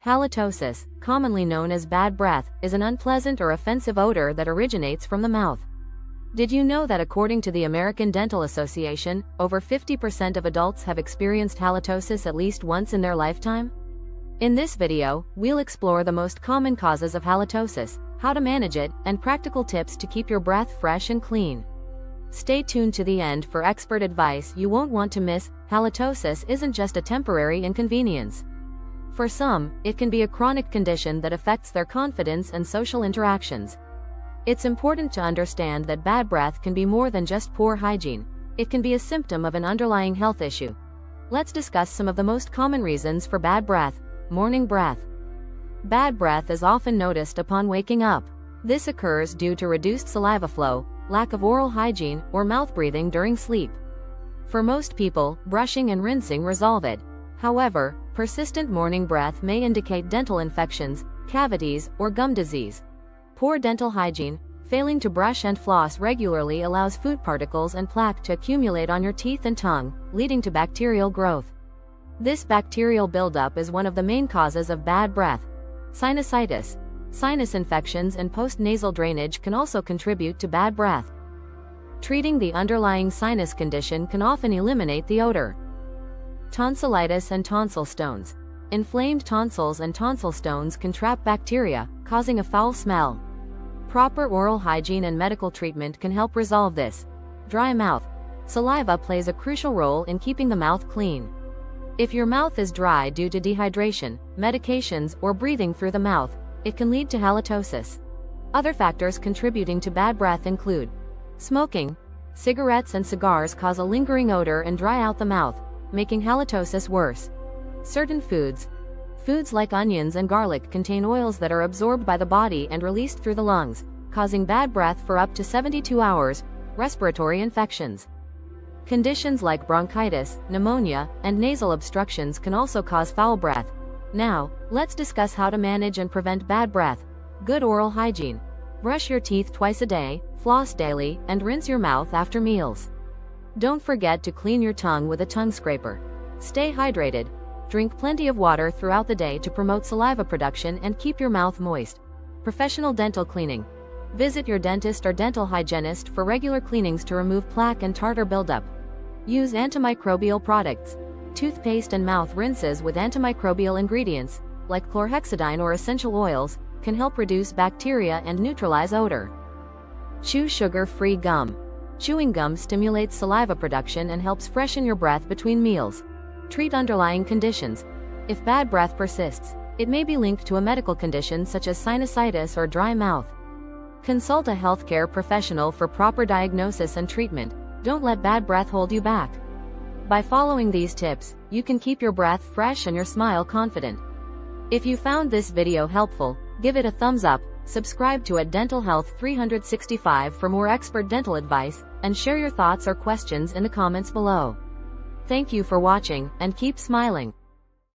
Halitosis, commonly known as bad breath, is an unpleasant or offensive odor that originates from the mouth. Did you know that according to the American Dental Association, over 50% of adults have experienced halitosis at least once in their lifetime? In this video, we'll explore the most common causes of halitosis, how to manage it, and practical tips to keep your breath fresh and clean. Stay tuned to the end for expert advice you won't want to miss. Halitosis isn't just a temporary inconvenience. For some, it can be a chronic condition that affects their confidence and social interactions. It's important to understand that bad breath can be more than just poor hygiene. It can be a symptom of an underlying health issue. Let's discuss some of the most common reasons for bad breath. Morning breath. Bad breath is often noticed upon waking up. This occurs due to reduced saliva flow, lack of oral hygiene, or mouth breathing during sleep. For most people, brushing and rinsing resolve it. However, persistent morning breath may indicate dental infections, cavities, or gum disease. Poor dental hygiene, failing to brush and floss regularly allows food particles and plaque to accumulate on your teeth and tongue, leading to bacterial growth. This bacterial buildup is one of the main causes of bad breath. Sinusitis. Sinus infections and post-nasal drainage can also contribute to bad breath. Treating the underlying sinus condition can often eliminate the odor. Tonsillitis and tonsil stones. Inflamed tonsils and tonsil stones can trap bacteria, causing a foul smell. Proper oral hygiene and medical treatment can help resolve this. Dry mouth. Saliva plays a crucial role in keeping the mouth clean. If your mouth is dry due to dehydration, medications, or breathing through the mouth, it can lead to halitosis. Other factors contributing to bad breath include smoking. Cigarettes and cigars cause a lingering odor and dry out the mouth, making halitosis worse. Certain foods. Foods like onions and garlic contain oils that are absorbed by the body and released through the lungs, causing bad breath for up to 72 hours. Respiratory infections. Conditions like bronchitis, pneumonia, and nasal obstructions can also cause foul breath. Now, let's discuss how to manage and prevent bad breath. Good oral hygiene. Brush your teeth twice a day, floss daily, and rinse your mouth after meals. Don't forget to clean your tongue with a tongue scraper. Stay hydrated. Drink plenty of water throughout the day to promote saliva production and keep your mouth moist. Professional dental cleaning. Visit your dentist or dental hygienist for regular cleanings to remove plaque and tartar buildup. Use antimicrobial products. Toothpaste and mouth rinses with antimicrobial ingredients, like chlorhexidine or essential oils, can help reduce bacteria and neutralize odor. Chew sugar-free gum. Chewing gum stimulates saliva production and helps freshen your breath between meals. Treat underlying conditions. If bad breath persists, it may be linked to a medical condition such as sinusitis or dry mouth. Consult a healthcare professional for proper diagnosis and treatment. Don't let bad breath hold you back. By following these tips, you can keep your breath fresh and your smile confident. If you found this video helpful, give it a thumbs up, subscribe to Dental Health 365 for more expert dental advice, and share your thoughts or questions in the comments below. Thank you for watching, and keep smiling.